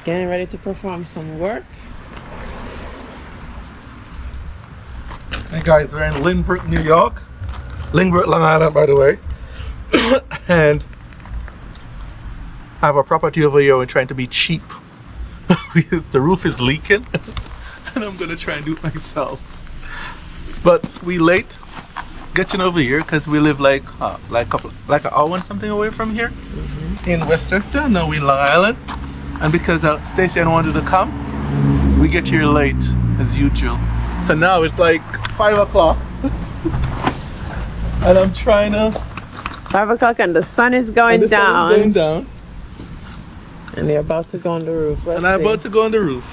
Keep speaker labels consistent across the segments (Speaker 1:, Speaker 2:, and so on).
Speaker 1: Getting ready to perform some work.
Speaker 2: Hey guys, we're in Lynbrook, New York. Lynbrook, Long Island, by the way. And I have a property over here. We're trying to be cheap because the roof is leaking, and I'm gonna try and do it myself. But we late getting over here because we live like an hour and something away from here in Westchester. Now we're in Long Island, and because Stacy wanted to come, we get here late as usual. So now it's like 5 o'clock, and I'm trying to.
Speaker 1: 5 o'clock and the sun is going down. And they're about to go on the roof. I'm
Speaker 2: about to go on the roof.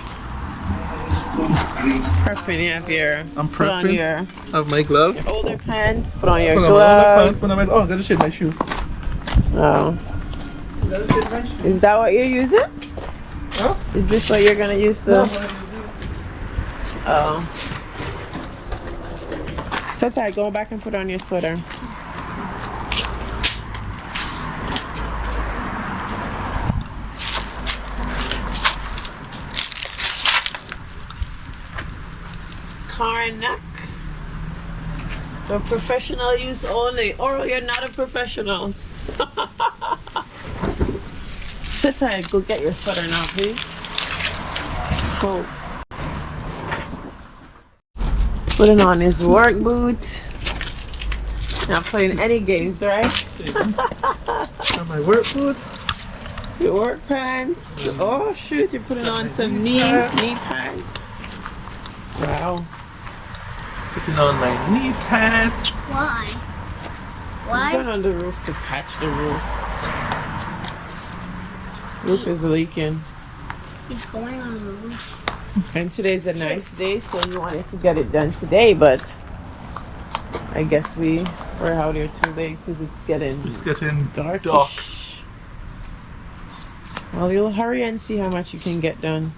Speaker 1: Prepping, you have your.
Speaker 2: I'm
Speaker 1: put on
Speaker 2: prepping.
Speaker 1: your
Speaker 2: Have my gloves.
Speaker 1: older pants. Put on your
Speaker 2: Put on my
Speaker 1: gloves.
Speaker 2: older pants. Oh, I gotta shade my shoes.
Speaker 1: Oh.
Speaker 2: Gotta shade my shoes.
Speaker 1: Is that what you're using?
Speaker 2: Huh?
Speaker 1: Is this what you're gonna use to? Oh. So tight. Go back and put on your sweater. Neck for professional use only, or you're not a professional. Sit tight, go get your sweater now, please. Go. Putting on his work boot. Not playing any games, right?
Speaker 2: Have my work boot.
Speaker 1: Your work pants. Oh shoot, you're putting on some knee pads. Wow.
Speaker 2: Putting on my knee pad.
Speaker 3: Why?
Speaker 1: He's going on the roof to patch the roof. Roof is leaking.
Speaker 3: It's going on the roof.
Speaker 1: And today's a nice day, so we wanted to get it done today, but I guess we're out here too late because it's getting dark. Well, you'll hurry and see how much you can get done.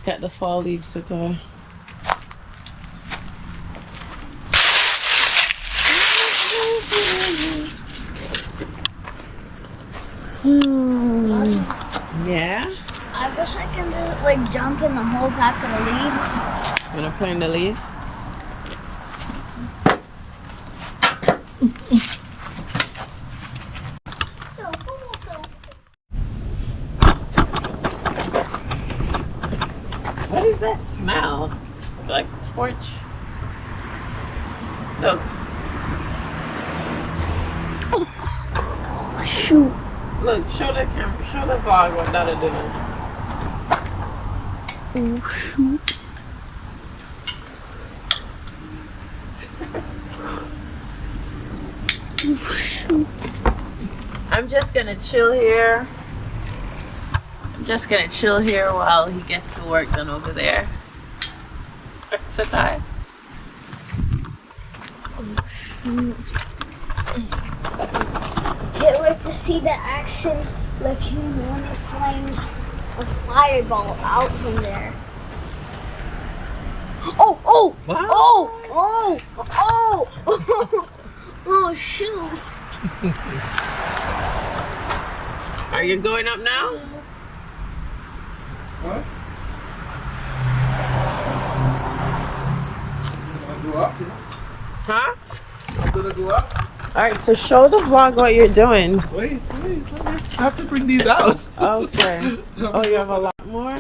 Speaker 1: Got the fall leaves to tie. Yeah?
Speaker 3: I wish I can just like jump in the whole pack of the leaves.
Speaker 1: You wanna play in the leaves? What is that smell? Like torch? Look.
Speaker 3: Shoot.
Speaker 1: Look, show the camera, show the vlog what that'll do.
Speaker 3: Oh shoot. Oh shoot.
Speaker 1: I'm just gonna chill here. While he gets the work done over there. Sit tight.
Speaker 3: Can't wait to see the action like when it flames a fireball out from there. Oh!
Speaker 1: Wow.
Speaker 3: Oh! Oh shoot!
Speaker 1: Are you going up now?
Speaker 2: What? I'm gonna go up.
Speaker 1: Huh?
Speaker 2: I'm gonna go up.
Speaker 1: Alright, so show the vlog what you're doing.
Speaker 2: Wait. I have to bring these out.
Speaker 1: Okay. Oh, you have a lot more?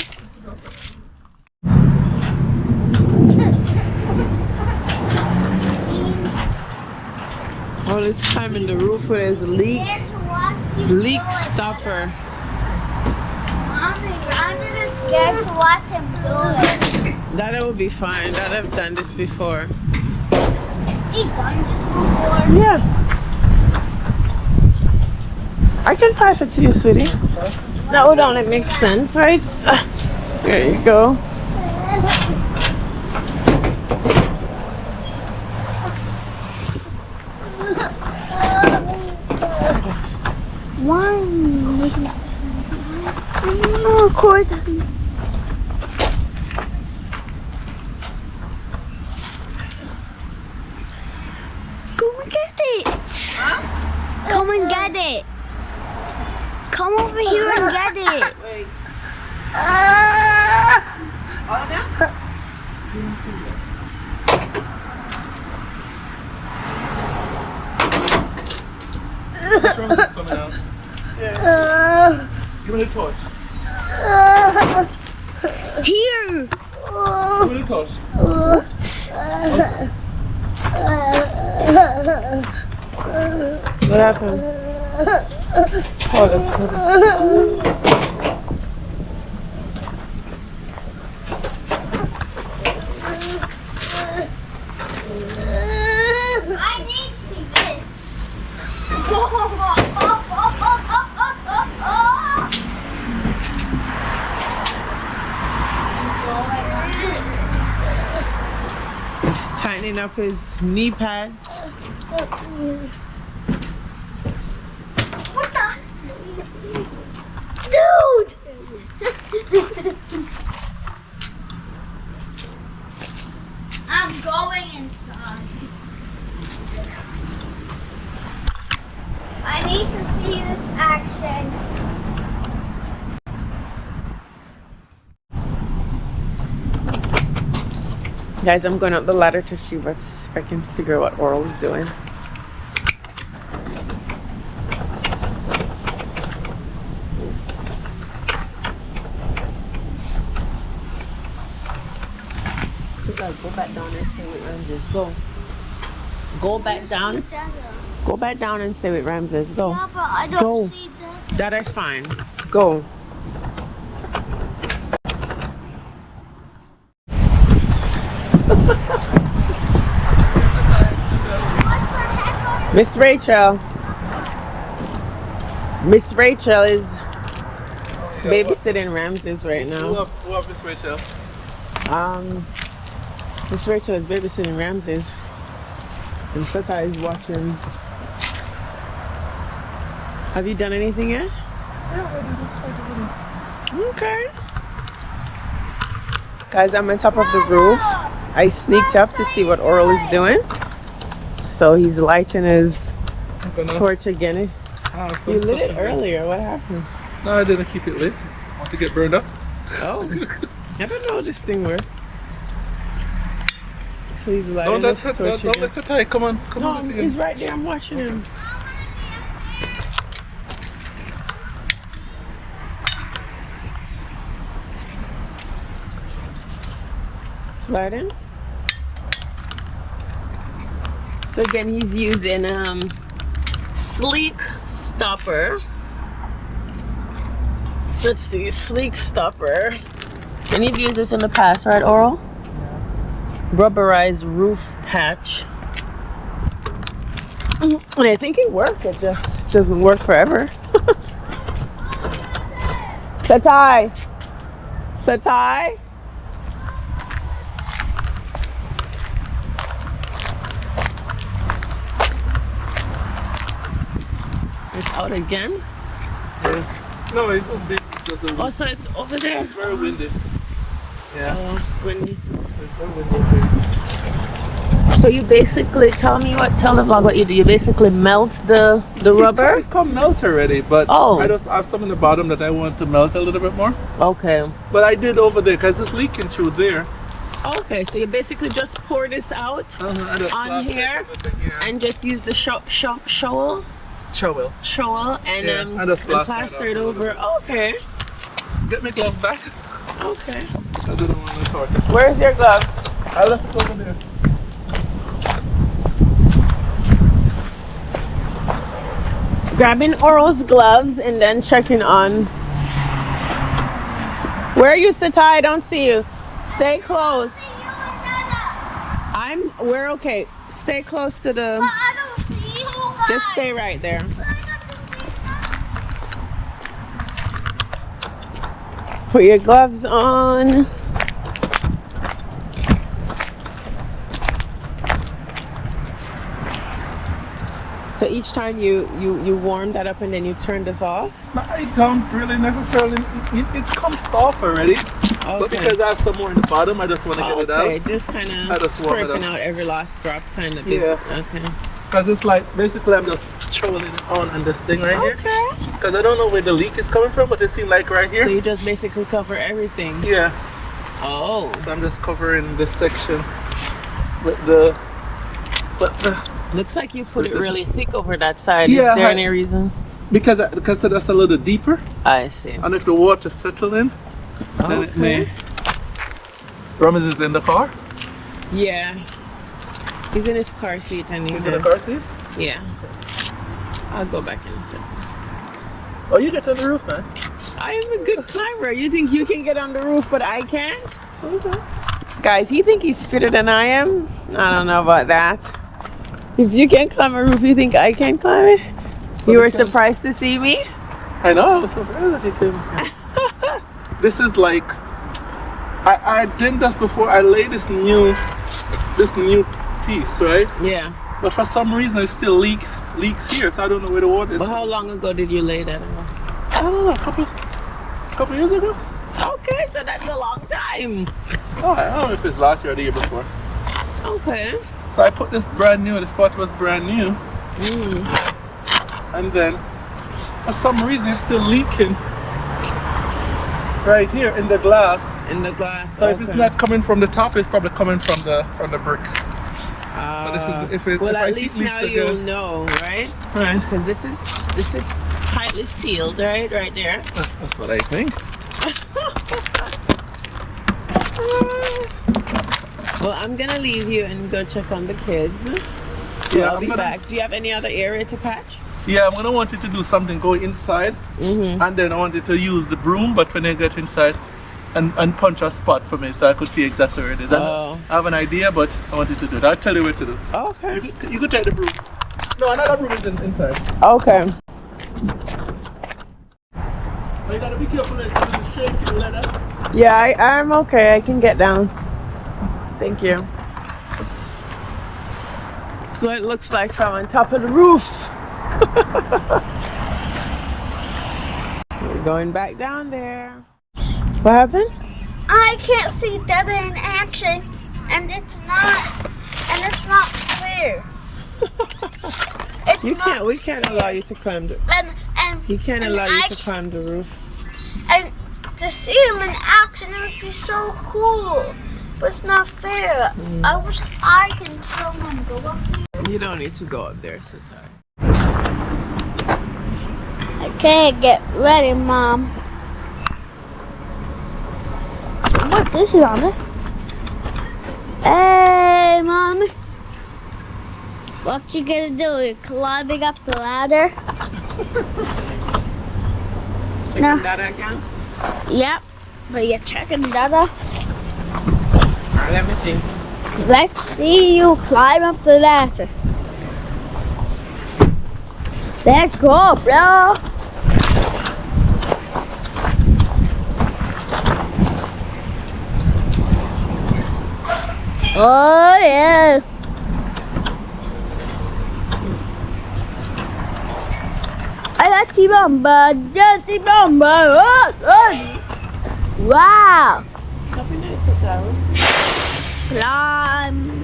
Speaker 1: All this time in the roof with his leak stopper.
Speaker 3: I'm just scared to watch him do it.
Speaker 1: That will be fine. That I've done this before.
Speaker 3: He done this before?
Speaker 1: Yeah. I can pass it to you, sweetie. That would only make sense, right? There you go.
Speaker 3: Why? Oh, of course. Go and get it.
Speaker 1: Huh?
Speaker 3: Come and get it. Come over here and get it.
Speaker 1: Wait.
Speaker 2: What's wrong with this coming out? Give me the torch.
Speaker 3: Here.
Speaker 2: Give me the torch.
Speaker 1: What happened? Hold on.
Speaker 3: I need to see this.
Speaker 1: He's tightening up his knee pads.
Speaker 3: What the? Dude! I'm going inside. I need to see this action.
Speaker 1: Guys, I'm going up the ladder to see if I can figure out what Oral's doing. So guys, go back down and stay with Ramses. Go. Go back down. Go back down and stay with Ramses. Go.
Speaker 3: Yeah, but I don't
Speaker 1: Go.
Speaker 3: see that.
Speaker 1: That is fine. Go. Miss Rachel. Miss Rachel is babysitting Ramses right now.
Speaker 2: Who up, Miss Rachel?
Speaker 1: Miss Rachel is babysitting Ramses. And Saka is watching. Have you done anything yet? Okay. Guys, I'm on top of the roof. I sneaked up to see what Oral is doing. So he's lighting his torch again. You lit it earlier. What happened?
Speaker 2: No, I didn't keep it lit. Want to get burned up?
Speaker 1: Oh, I don't know how this thing works. So he's lighting his torch
Speaker 2: Don't
Speaker 1: again.
Speaker 2: let it tie. Come on. Come
Speaker 1: No,
Speaker 2: on.
Speaker 1: he's right there. I'm watching him. Sliding. So again, he's using sleek stopper. Let's see, sleek stopper. And you've used this in the past, right, Oral? Rubberized roof patch. And I think it worked. It just doesn't work forever. Satai. Satai. It's out again.
Speaker 2: Yeah. No, it's just big.
Speaker 1: Oh, so it's over there.
Speaker 2: It's very windy. Yeah.
Speaker 1: Oh, it's windy.
Speaker 2: It's very windy.
Speaker 1: So you basically tell the vlog what you do. You basically melt the rubber.
Speaker 2: It come melt already, but
Speaker 1: Oh.
Speaker 2: I just have some in the bottom that I want to melt a little bit more.
Speaker 1: Okay.
Speaker 2: But I did over there because it's leaking through there.
Speaker 1: Okay, so you basically just pour this out
Speaker 2: I just
Speaker 1: on
Speaker 2: plaster
Speaker 1: here
Speaker 2: everything, yeah.
Speaker 1: and just use the shovel and
Speaker 2: Yeah, I just
Speaker 1: plaster it over. Okay.
Speaker 2: Get my gloves back.
Speaker 1: Okay.
Speaker 2: I didn't want to torch.
Speaker 1: Where's your gloves?
Speaker 2: I left it over there.
Speaker 1: Grabbing Oral's gloves and then checking on. Where are you, Satai? I don't see you. Stay close. We're okay. Stay close to the.
Speaker 3: But I don't see you guys.
Speaker 1: Just stay right there.
Speaker 3: But I got to see
Speaker 1: Put your gloves on. So each time you warm that up and then you turn this off?
Speaker 2: I don't really necessarily. It comes soft already.
Speaker 1: Okay.
Speaker 2: But because I have some more in the bottom, I just want to get it out.
Speaker 1: Okay, just kind
Speaker 2: I
Speaker 1: of
Speaker 2: just warm it
Speaker 1: scraping
Speaker 2: up.
Speaker 1: out every last drop kind of.
Speaker 2: Yeah.
Speaker 1: Okay.
Speaker 2: Because it's like, basically I'm just throwing it on this thing right here.
Speaker 1: Okay.
Speaker 2: Because I don't know where the leak is coming from, but it seems like right here.
Speaker 1: So you just basically cover everything.
Speaker 2: Yeah.
Speaker 1: Oh.
Speaker 2: So I'm just covering this section with the
Speaker 1: Looks like you put it really thick over that side.
Speaker 2: Yeah,
Speaker 1: Is there any reason?
Speaker 2: because that's a little deeper.
Speaker 1: I see.
Speaker 2: And if the water settle in, then it may. Ramis is in the car.
Speaker 1: Yeah. He's in his car seat and
Speaker 2: He's in the car seat.
Speaker 1: Yeah. I'll go back in a second.
Speaker 2: Oh, you get on the roof, man.
Speaker 1: I am a good climber. You think you can get on the roof, but I can't? Okay. Guys, you think he's fitter than I am? I don't know about that. If you can climb a roof, you think I can climb it? You were surprised to see me?
Speaker 2: I know. I was surprised that you came. This is like, I did this before. I laid this new piece, right?
Speaker 1: Yeah.
Speaker 2: But for some reason, it still leaks here, so I don't know where the water is.
Speaker 1: But how long ago did you lay that out?
Speaker 2: I don't know, a couple years ago.
Speaker 1: Okay, so that's a long time.
Speaker 2: Oh, I don't know if it's last year or the year before.
Speaker 1: Okay.
Speaker 2: So I put this brand new. The spot was brand new, and then for some reason, it's still leaking right here in the glass.
Speaker 1: In the glass.
Speaker 2: So if it's not coming from the top, it's probably coming from the bricks. So this is
Speaker 1: well,
Speaker 2: if
Speaker 1: at
Speaker 2: I
Speaker 1: least
Speaker 2: see
Speaker 1: now
Speaker 2: leaks
Speaker 1: you'll
Speaker 2: again,
Speaker 1: know, right?
Speaker 2: right?
Speaker 1: Because this is tightly sealed, right there.
Speaker 2: That's what I think.
Speaker 1: Well, I'm gonna leave you and go check on the kids. So
Speaker 2: Yeah,
Speaker 1: I'll be back. Do you have any other area to patch?
Speaker 2: Yeah, I'm gonna want you to do something. Go inside, and then I want you to use the broom. But when I get inside, and punch a spot for me so I could see exactly where it is. I have an idea, but I want you to do it. I'll tell you where to do.
Speaker 1: Okay.
Speaker 2: You could take the broom. No, another broom is inside.
Speaker 1: Okay.
Speaker 2: But you gotta be careful with the shaking leather.
Speaker 1: Yeah, I'm okay. I can get down. Thank you. So it looks like from on top of the roof. We're going back down there. What happened?
Speaker 3: I can't see Dada in action, and it's not clear.
Speaker 1: We can't allow you to climb the. We can't allow you to climb the roof.
Speaker 3: And to see him in action, it would be so cool. But it's not fair. I wish I can film him go up here.
Speaker 1: You don't need to go up there, so tired.
Speaker 3: Okay, get ready, Mom. What this is on it? Hey, Mommy. What you gonna do? You climbing up the ladder?
Speaker 1: Checking Dada again?
Speaker 3: Yep. But you're checking Dada?
Speaker 1: Alright, let me see.
Speaker 3: Let's see you climb up the ladder. Let's go, bro. Oh yeah. I got T-Bomba, just T-Bomba. Wow.
Speaker 1: That'd be nice to tell.
Speaker 3: Climb.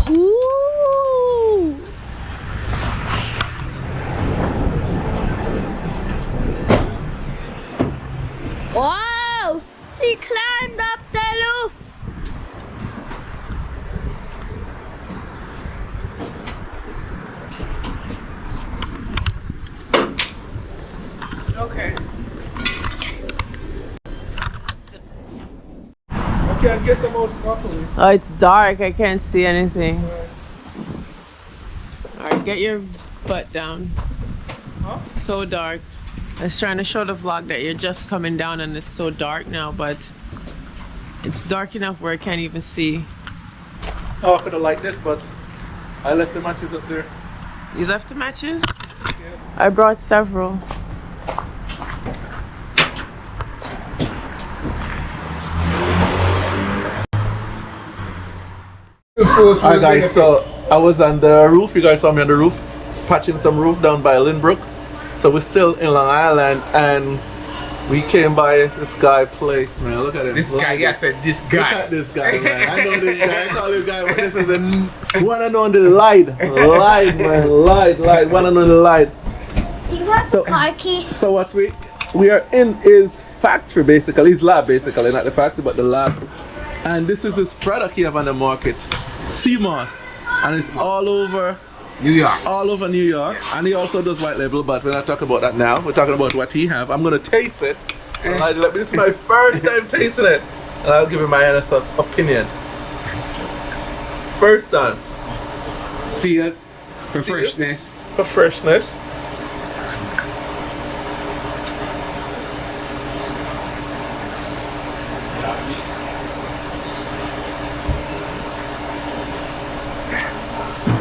Speaker 3: Ooh. Wow! She climbed up the roof.
Speaker 1: Okay.
Speaker 2: Okay, I'll get them out properly.
Speaker 1: Oh, it's dark. I can't see anything. Alright, get your butt down.
Speaker 2: Huh?
Speaker 1: So dark. I was trying to show the vlog that you're just coming down and it's so dark now, but it's dark enough where I can't even see.
Speaker 2: Oh, I could have liked this, but I left the matches up there.
Speaker 1: You left the matches?
Speaker 2: Yeah.
Speaker 1: I brought several.
Speaker 2: Alright guys, so I was on the roof. You guys saw me on the roof, patching some roof down by Lynbrook. So we're still in Long Island, and we came by this guy place, man. Look at it.
Speaker 4: This guy, yeah, I said this
Speaker 2: Look
Speaker 4: guy.
Speaker 2: at this guy, man. I know this guy. I call this guy, but this is a one and only light, man, light, one and only light.
Speaker 3: You got
Speaker 2: So-
Speaker 3: the car key.
Speaker 2: So what we are in his factory, basically, his lab, basically, not the factory, but the lab. And this is his product he have on the market, sea moss, and it's all over
Speaker 4: New York.
Speaker 2: New York. And he also does white label, but we're not talking about that now. We're talking about what he have. I'm gonna taste it. So this is my first time tasting it, and I'll give you my honest opinion. First time.
Speaker 4: See it for
Speaker 2: See it?
Speaker 4: freshness.
Speaker 2: For freshness.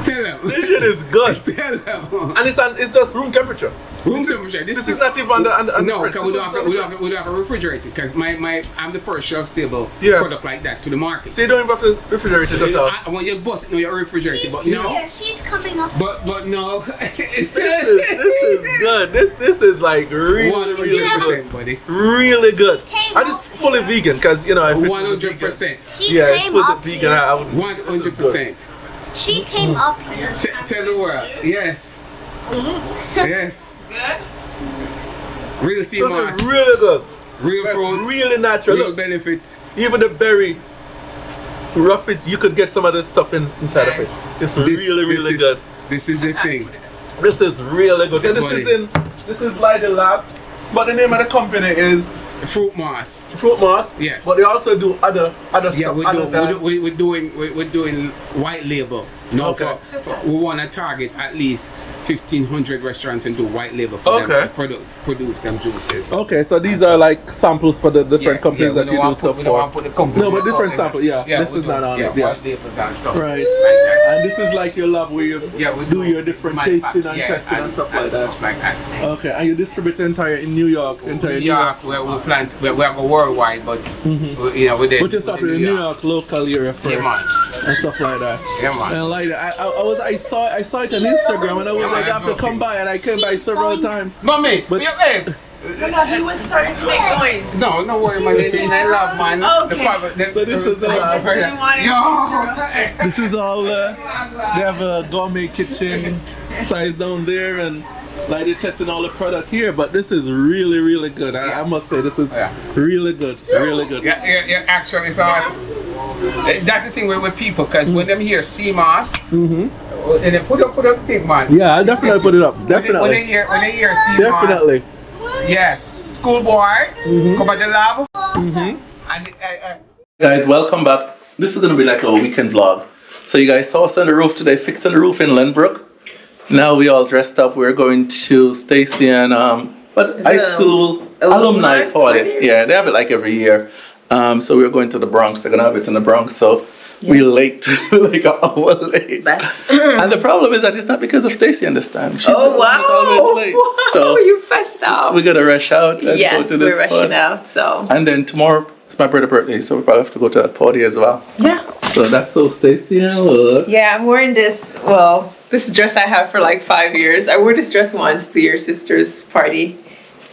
Speaker 4: Tell them.
Speaker 2: This shit is good.
Speaker 4: Tell them.
Speaker 2: And it's just room temperature.
Speaker 4: Room temperature.
Speaker 2: This is not even on the
Speaker 4: No,
Speaker 2: fridge.
Speaker 4: because we don't have a refrigerator. Because I'm the first shelf-stable
Speaker 2: Yeah.
Speaker 4: product like that to the market.
Speaker 2: So you don't even have to refrigerate it at all.
Speaker 4: I want you to bust it. No, your refrigerator, but no.
Speaker 3: Here, she's coming up.
Speaker 4: But no.
Speaker 2: This is good. This is like really
Speaker 4: 100%, buddy.
Speaker 2: really good.
Speaker 3: Came
Speaker 2: I just fully vegan because you know I
Speaker 4: 100%.
Speaker 3: She
Speaker 2: Yeah,
Speaker 3: came
Speaker 2: with the
Speaker 3: up
Speaker 2: vegan.
Speaker 3: here.
Speaker 2: I would
Speaker 4: 100%.
Speaker 3: She came up here.
Speaker 4: Tell the world. Yes. Yes.
Speaker 1: Good.
Speaker 4: Real sea
Speaker 2: This
Speaker 4: moss.
Speaker 2: is really good.
Speaker 4: Real fruits.
Speaker 2: Really natural.
Speaker 4: Real
Speaker 2: Look,
Speaker 4: benefits.
Speaker 2: even the berry roughage, you could get some of this stuff inside of it. It's really good.
Speaker 4: This is the thing.
Speaker 2: This is really good. So this is like the lab, but the name of the company is
Speaker 4: Fruit moss.
Speaker 2: Fruit Moss.
Speaker 4: Yes.
Speaker 2: But they also do other
Speaker 4: Yeah,
Speaker 2: stuff.
Speaker 4: we're doing white label. No,
Speaker 2: Okay.
Speaker 4: we want to target at least 1,500 restaurants and do white label for them to produce them juices.
Speaker 2: Okay, so these are like samples for the different companies that you do stuff
Speaker 4: we don't want
Speaker 2: for.
Speaker 4: to put the company.
Speaker 2: No, but different sample, yeah. This is not on it, yeah.
Speaker 4: White labels and stuff.
Speaker 2: Right.
Speaker 4: Like that.
Speaker 2: And this is like your lab where you
Speaker 4: we
Speaker 2: do your different tasting and testing and stuff like that.
Speaker 4: Stuff like that.
Speaker 2: Okay, and you distribute entire in New York,
Speaker 4: New York, where we plant, we have a worldwide, but you know, we're there.
Speaker 2: But you start with the New York local area first
Speaker 4: Yeah, man.
Speaker 2: and stuff like that.
Speaker 4: Yeah, man.
Speaker 2: And like that, I saw it on Instagram and I was like, I have to come by, and I came by several times.
Speaker 4: Mommy,
Speaker 2: But-
Speaker 4: babe.
Speaker 1: No, he was starting to make noise.
Speaker 4: No worry, man. I love, man.
Speaker 1: Okay.
Speaker 2: So this is
Speaker 1: Didn't want it.
Speaker 4: Yo.
Speaker 2: This is all, they have a gourmet kitchen size down there, and like they're testing all the product here, but this is really good. I must say, this is really good. It's really good.
Speaker 4: Yeah, actually, that's the thing with people, because when them hear sea moss, and they put up thing, man.
Speaker 2: Yeah, I'll definitely put it up.
Speaker 4: When
Speaker 2: Definitely.
Speaker 4: they hear sea moss,
Speaker 2: Definitely.
Speaker 4: yes, schoolboy, come at the lab, and
Speaker 2: Guys, welcome back. This is going to be like a weekend vlog. So you guys saw us on the roof today, fixing the roof in Lynbrook. Now we all dressed up. We're going to Stacy and high school alumni party. Yeah, they have it like every year. So we're going to the Bronx. They're going to have it in the Bronx. So we're late, like an hour late.
Speaker 1: That's
Speaker 2: And the problem is that it's not because of Stacy and this time. She's
Speaker 1: wow.
Speaker 2: always late. So
Speaker 1: You fessed up.
Speaker 2: we got to rush out and
Speaker 1: Yes,
Speaker 2: go to this
Speaker 1: we're rushing
Speaker 2: party.
Speaker 1: out. So
Speaker 2: And then tomorrow it's my brother's birthday, so we probably have to go to that party as well.
Speaker 1: yeah.
Speaker 2: So that's so Stacy and look.
Speaker 1: Yeah, I'm wearing this. Well, this dress I have for like 5 years. I wore this dress once to your sister's party,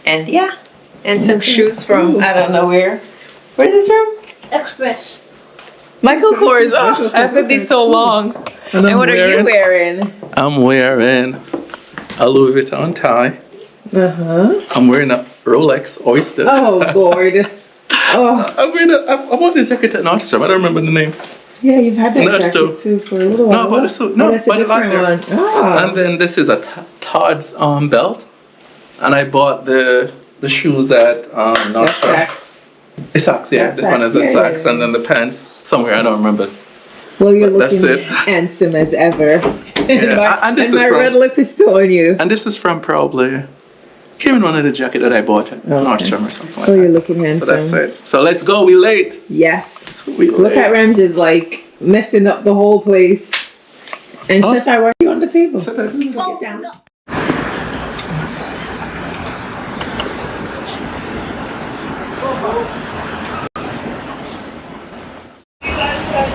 Speaker 1: and yeah, and some shoes from I don't know where. Where's this from?
Speaker 3: Express.
Speaker 1: Michael Kors. Oh, I've got these so long.
Speaker 2: And
Speaker 1: And what are you wearing?
Speaker 2: I'm wearing a Louis Vuitton tie. I'm wearing a Rolex Oyster.
Speaker 1: Oh Lord. Oh
Speaker 2: I bought this jacket at Nordstrom. I don't remember the name.
Speaker 1: yeah, you've had that
Speaker 2: No,
Speaker 1: jacket
Speaker 2: still.
Speaker 1: too for a little while.
Speaker 2: No, but it's no,
Speaker 1: that's a
Speaker 2: but last year.
Speaker 1: different one. Oh.
Speaker 2: And then this is a Todd's belt, and I bought the shoes at
Speaker 1: That's
Speaker 2: Nordstrom.
Speaker 1: Saks.
Speaker 2: It's Saks, yeah.
Speaker 1: That's
Speaker 2: This one is
Speaker 1: Saks,
Speaker 2: a
Speaker 1: yeah,
Speaker 2: Saks,
Speaker 1: yeah.
Speaker 2: and then the pants somewhere I don't remember.
Speaker 1: Well, you're
Speaker 2: But that's
Speaker 1: looking
Speaker 2: it.
Speaker 1: handsome as ever.
Speaker 2: Yeah, and this is
Speaker 1: my
Speaker 2: from-
Speaker 1: red lip is still on you.
Speaker 2: And this is from probably came in one of the jacket that I bought at Nordstrom or something like
Speaker 1: Oh,
Speaker 2: that.
Speaker 1: you're looking
Speaker 2: So
Speaker 1: handsome.
Speaker 2: that's it. So let's go. We late.
Speaker 1: Yes.
Speaker 2: We
Speaker 1: Look
Speaker 2: late.
Speaker 1: at Ramses like messing up the whole place. And
Speaker 2: Oh.
Speaker 1: Shatai, why are you on the table?
Speaker 3: Oh,
Speaker 1: Get down.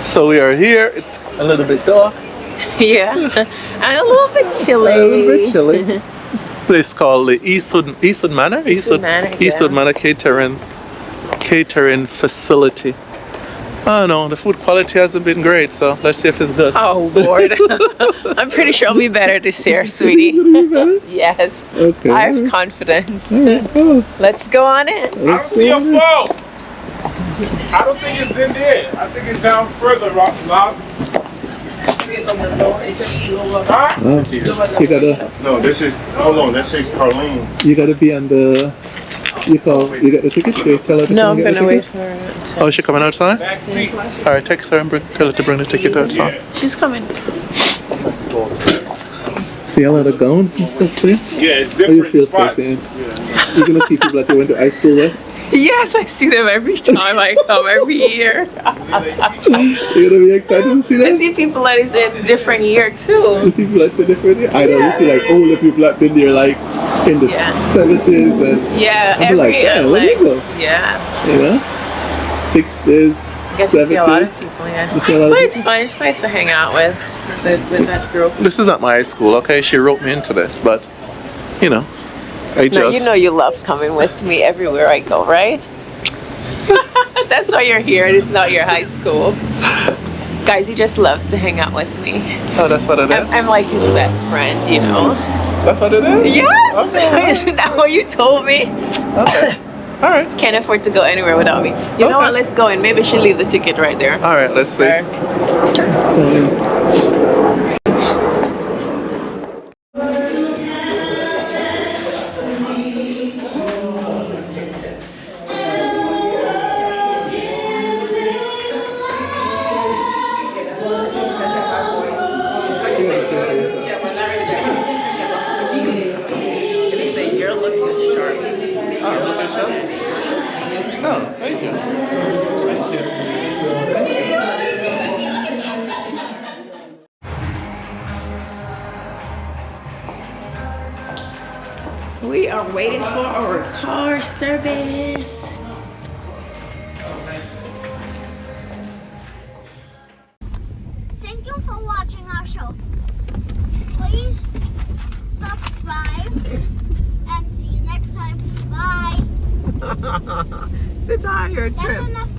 Speaker 2: So we are here. It's a little bit dark.
Speaker 1: Yeah. And a little bit chilly.
Speaker 2: A little bit chilly. This place is called the Eastwood Manor.
Speaker 1: Eastwood Manor,
Speaker 2: Eastwood
Speaker 1: yeah.
Speaker 2: Manor catering facility. Oh no, the food quality hasn't been great, so let's see if it's good.
Speaker 1: Oh Lord, I'm pretty sure it'll be better this year, sweetie. Yes,
Speaker 2: Okay.
Speaker 1: I have confidence.
Speaker 2: Oh,
Speaker 1: Let's go on in.
Speaker 4: I don't see a boat. I don't think it's in there. I think it's down further, Rob. Huh?
Speaker 2: oh, you gotta.
Speaker 5: No, this is, hold on, that says Carlene.
Speaker 2: You gotta be on the. You get the ticket. You tell her to
Speaker 1: No,
Speaker 2: come
Speaker 1: I'm
Speaker 2: get the
Speaker 1: gonna wait
Speaker 2: ticket?
Speaker 1: for her.
Speaker 2: Oh, is she coming outside?
Speaker 4: Back seat.
Speaker 2: All right, text her and tell her to bring the ticket outside.
Speaker 1: She's coming.
Speaker 2: See all of the gowns and stuff there?
Speaker 5: Yeah, it's
Speaker 2: How you
Speaker 5: different
Speaker 2: feel,
Speaker 5: spots.
Speaker 2: Stacey? You're gonna see people that you went to high school with.
Speaker 1: Yes, I see them every time I come every year.
Speaker 2: You're gonna be excited to see
Speaker 1: I
Speaker 2: that.
Speaker 1: see people that is in different year
Speaker 2: You
Speaker 1: too.
Speaker 2: see people that say different. I know. You see like older people that been there like in the
Speaker 1: Yeah.
Speaker 2: 70s and
Speaker 1: Yeah,
Speaker 2: I'm like, yeah, where you go?
Speaker 1: yeah.
Speaker 2: You know, 60s,
Speaker 1: Get to see a lot of
Speaker 2: 70s.
Speaker 1: people, yeah.
Speaker 2: You see a lot of
Speaker 1: But
Speaker 2: people?
Speaker 1: it's fun. It's nice to hang out with that group.
Speaker 2: This is not my high school, okay? She wrote me into this, but you know, I just.
Speaker 1: No, you know you love coming with me everywhere I go, right? That's why you're here and it's not your high school. Guys, he just loves to hang out with me.
Speaker 2: Oh, that's what it is.
Speaker 1: I'm like his best friend, you know.
Speaker 2: That's what it is.
Speaker 1: Yes!
Speaker 2: Okay.
Speaker 1: Isn't that what you told me?
Speaker 2: Okay. All right.
Speaker 1: Can't afford to go anywhere without me. You know
Speaker 2: Okay.
Speaker 1: what? Let's go in. Maybe she'll leave the ticket right there.
Speaker 2: All right. Let's see.
Speaker 1: You're looking sharp.
Speaker 2: Oh, thank you. Thank you.
Speaker 1: We are waiting for our car service.
Speaker 3: Thank you for watching our show. Please subscribe and see you next time. Bye.
Speaker 1: Sit down, your
Speaker 3: That's
Speaker 1: trip.
Speaker 3: enough